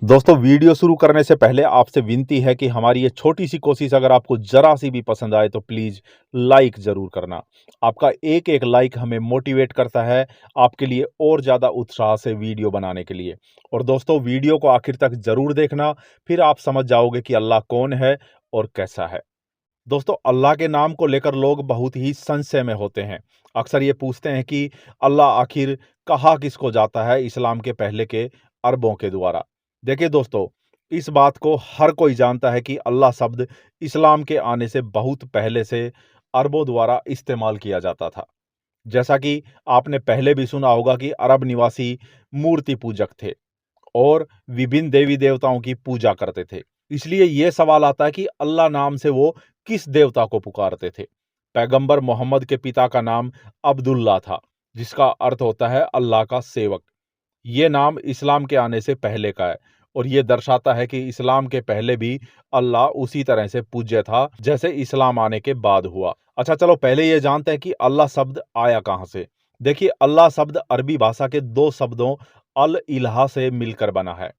दोस्तों वीडियो शुरू करने से पहले आपसे विनती है कि हमारी ये छोटी सी कोशिश अगर आपको जरा सी भी पसंद आए तो प्लीज लाइक जरूर करना। आपका एक एक लाइक हमें मोटिवेट करता है आपके लिए और ज्यादा उत्साह से वीडियो बनाने के लिए। और दोस्तों वीडियो को आखिर तक जरूर देखना, फिर आप समझ जाओगे कि अल्लाह कौन है और कैसा है। दोस्तों अल्लाह के नाम को लेकर लोग बहुत ही संशय में होते हैं। अक्सर ये पूछते हैं कि अल्लाह आखिर कहा किसको जाता है इस्लाम के पहले के अरबों के द्वारा। देखिए दोस्तों, इस बात को हर कोई जानता है कि अल्लाह शब्द इस्लाम के आने से बहुत पहले से अरबों द्वारा इस्तेमाल किया जाता था। जैसा कि आपने पहले भी सुना होगा कि अरब निवासी मूर्ति पूजक थे और विभिन्न देवी देवताओं की पूजा करते थे। इसलिए ये सवाल आता है कि अल्लाह नाम से वो किस देवता को पुकारते थे। पैगंबर मोहम्मद के पिता का नाम अब्दुल्ला था, जिसका अर्थ होता है अल्लाह का सेवक। ये नाम इस्लाम के आने से पहले का है और ये दर्शाता है कि इस्लाम के पहले भी अल्लाह उसी तरह से पूज्य था जैसे इस्लाम आने के बाद हुआ। अच्छा चलो पहले ये जानते हैं कि अल्लाह शब्द आया कहाँ से। देखिए अल्लाह शब्द अरबी भाषा के दो शब्दों अल इलाहा से मिलकर बना है।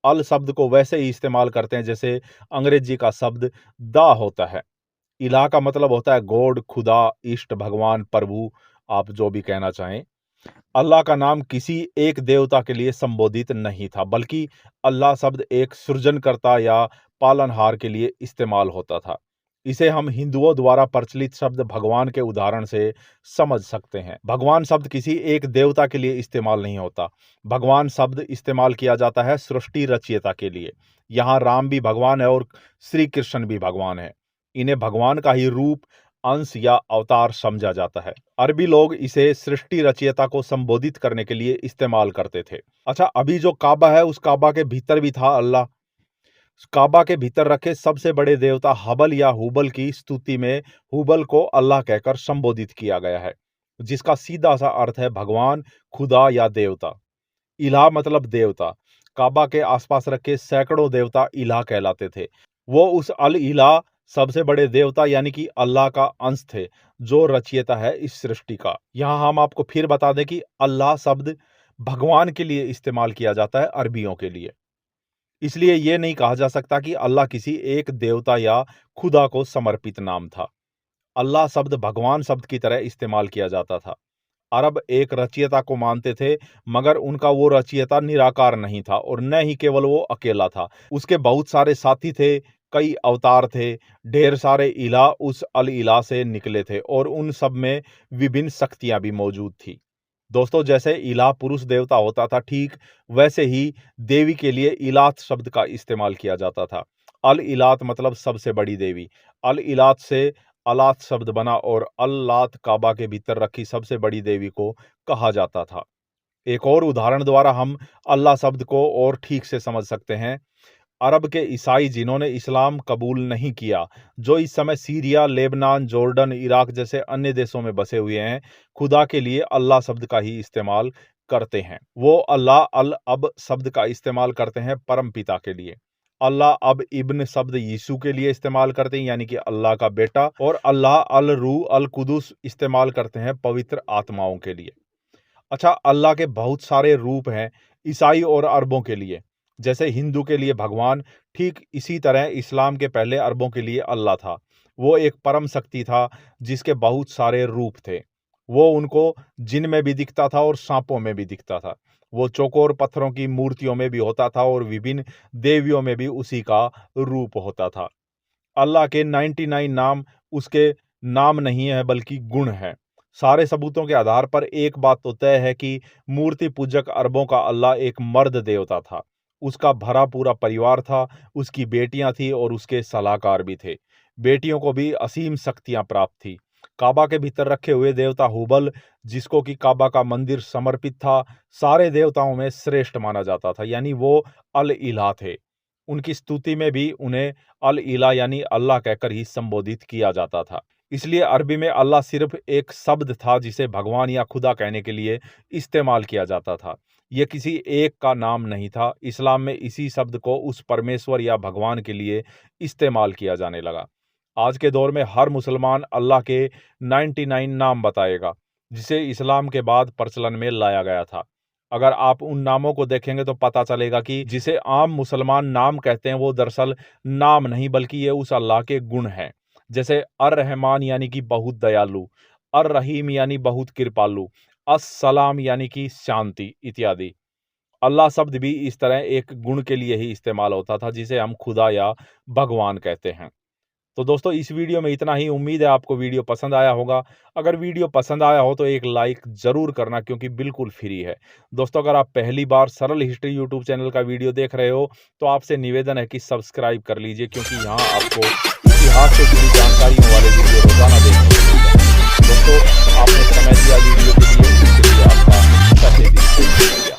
अल शब्द को वैसे ही इस्तेमाल करते हैं जैसे अंग्रेजी का शब्द दा होता है। इलाह का मतलब होता है गॉड, खुदा, इष्ट, भगवान, प्रभु, आप जो भी कहना चाहें। अल्लाह का नाम किसी एक देवता के लिए संबोधित नहीं था, बल्कि अल्लाह शब्द एक सृजनकर्ता या पालनहार के लिए इस्तेमाल होता था। इसे हम हिंदुओं द्वारा प्रचलित शब्द भगवान के उदाहरण से समझ सकते हैं। भगवान शब्द किसी एक देवता के लिए इस्तेमाल नहीं होता। भगवान शब्द इस्तेमाल किया जाता है सृष्टि रचयिता के लिए। यहाँ राम भी भगवान है और श्री कृष्ण भी भगवान है। इन्हें भगवान का ही रूप, अंश या अवतार समझा जाता है। अरबी लोग इसे सृष्टि रचयिता को संबोधित करने के लिए इस्तेमाल करते थे। अच्छा, अभी जो काबा है उस काबा के भीतर भी था अल्लाह। काबा के भीतर रखे सबसे बड़े देवता हबल या हुबल की स्तुति में हुबल को अल्लाह कहकर संबोधित किया गया है, जिसका सीधा सा अर्थ है भगवान, खुदा या देवता। इलाह मतलब देवता। काबा के आसपास रखे सैकड़ों देवता इलाह कहलाते थे। वो उस अल इलाह सबसे बड़े देवता यानी कि अल्लाह का अंश थे, जो रचयिता है इस सृष्टि का। यहाँ हम आपको फिर बता दें कि अल्लाह शब्द भगवान के लिए इस्तेमाल किया जाता है अरबियों के लिए। इसलिए ये नहीं कहा जा सकता कि अल्लाह किसी एक देवता या खुदा को समर्पित नाम था। अल्लाह शब्द भगवान शब्द की तरह इस्तेमाल किया जाता था। अरब एक रचयिता को मानते थे, मगर उनका वो रचयिता निराकार नहीं था और न ही केवल वो अकेला था। उसके बहुत सारे साथी थे, कई अवतार थे, ढेर सारे इलाह उस अल इलाह से निकले थे और उन सब में विभिन्न शक्तियां भी मौजूद थी। दोस्तों जैसे इलाह पुरुष देवता होता था, ठीक वैसे ही देवी के लिए इलात शब्द का इस्तेमाल किया जाता था। अल इलात मतलब सबसे बड़ी देवी। अल इलात से अलात शब्द बना और अल्लात काबा के भीतर रखी सबसे बड़ी देवी को कहा जाता था। एक और उदाहरण द्वारा हम अल्लाह शब्द को और ठीक से समझ सकते हैं। अरब के ईसाई जिन्होंने इस्लाम कबूल नहीं किया, जो इस समय सीरिया, लेबनान, जॉर्डन, इराक जैसे अन्य देशों में बसे हुए हैं, खुदा के लिए अल्लाह शब्द का ही इस्तेमाल करते हैं। वो अल्लाह अल अब शब्द का इस्तेमाल करते हैं परम पिता के लिए। अल्लाह अब इब्न शब्द यीशु के लिए इस्तेमाल करते हैं यानी कि अल्लाह का बेटा। और अल्लाह अल रूह अल कुदुस इस्तेमाल करते हैं पवित्र आत्माओं के लिए। अच्छा, अल्लाह के बहुत सारे रूप हैं ईसाई और अरबों के लिए। जैसे हिंदू के लिए भगवान, ठीक इसी तरह इस्लाम के पहले अरबों के लिए अल्लाह था। वो एक परम शक्ति था जिसके बहुत सारे रूप थे। वो उनको जिन में भी दिखता था और सांपों में भी दिखता था। वो चौकोर पत्थरों की मूर्तियों में भी होता था और विभिन्न देवियों में भी उसी का रूप होता था। अल्लाह के 99 नाम उसके नाम नहीं है बल्कि गुण है। सारे सबूतों के आधार पर एक बात तो तय है कि मूर्ति पूजक अरबों का अल्लाह एक मर्द देवता था। उसका भरा पूरा परिवार था, उसकी बेटियां थी और उसके सलाहकार भी थे। बेटियों को भी असीम शक्तियां प्राप्त थी। काबा के भीतर रखे हुए देवता हुबल, जिसको कि काबा का मंदिर समर्पित था, सारे देवताओं में श्रेष्ठ माना जाता था, यानी वो अल इलाह थे। उनकी स्तुति में भी उन्हें अल इला यानी अल्लाह कहकर ही संबोधित किया जाता था। इसलिए अरबी में अल्लाह सिर्फ एक शब्द था जिसे भगवान या खुदा कहने के लिए इस्तेमाल किया जाता था। यह किसी एक का नाम नहीं था। इस्लाम में इसी शब्द को उस परमेश्वर या भगवान के लिए इस्तेमाल किया जाने लगा। आज के दौर में हर मुसलमान अल्लाह के 99 नाम बताएगा, जिसे इस्लाम के बाद प्रचलन में लाया गया था। अगर आप उन नामों को देखेंगे तो पता चलेगा कि जिसे आम मुसलमान नाम कहते हैं वो दरअसल नाम नहीं बल्कि ये उस अल्लाह के गुण हैं। जैसे अर्रहमान यानी कि बहुत दयालु, अर्रहीम यानी बहुत कृपालु, अस्सलाम यानी कि शांति इत्यादि। अल्लाह शब्द भी इस तरह एक गुण के लिए ही इस्तेमाल होता था जिसे हम खुदा या भगवान कहते हैं। तो दोस्तों इस वीडियो में इतना ही। उम्मीद है आपको वीडियो पसंद आया होगा। अगर वीडियो पसंद आया हो तो एक लाइक ज़रूर करना क्योंकि बिल्कुल फ्री है। दोस्तों अगर आप पहली बार सरल हिस्ट्री यूट्यूब चैनल का वीडियो देख रहे हो तो आपसे निवेदन है कि सब्सक्राइब कर लीजिए क्योंकि यहाँ आपको इतिहास से जुड़ी जानकारियों वाले वीडियो रोजाना देखने को मिलते हैं। दोस्तों आपने समय दिया वीडियो के लिए, इसके लिए आपका तहे दिल से शुक्रिया।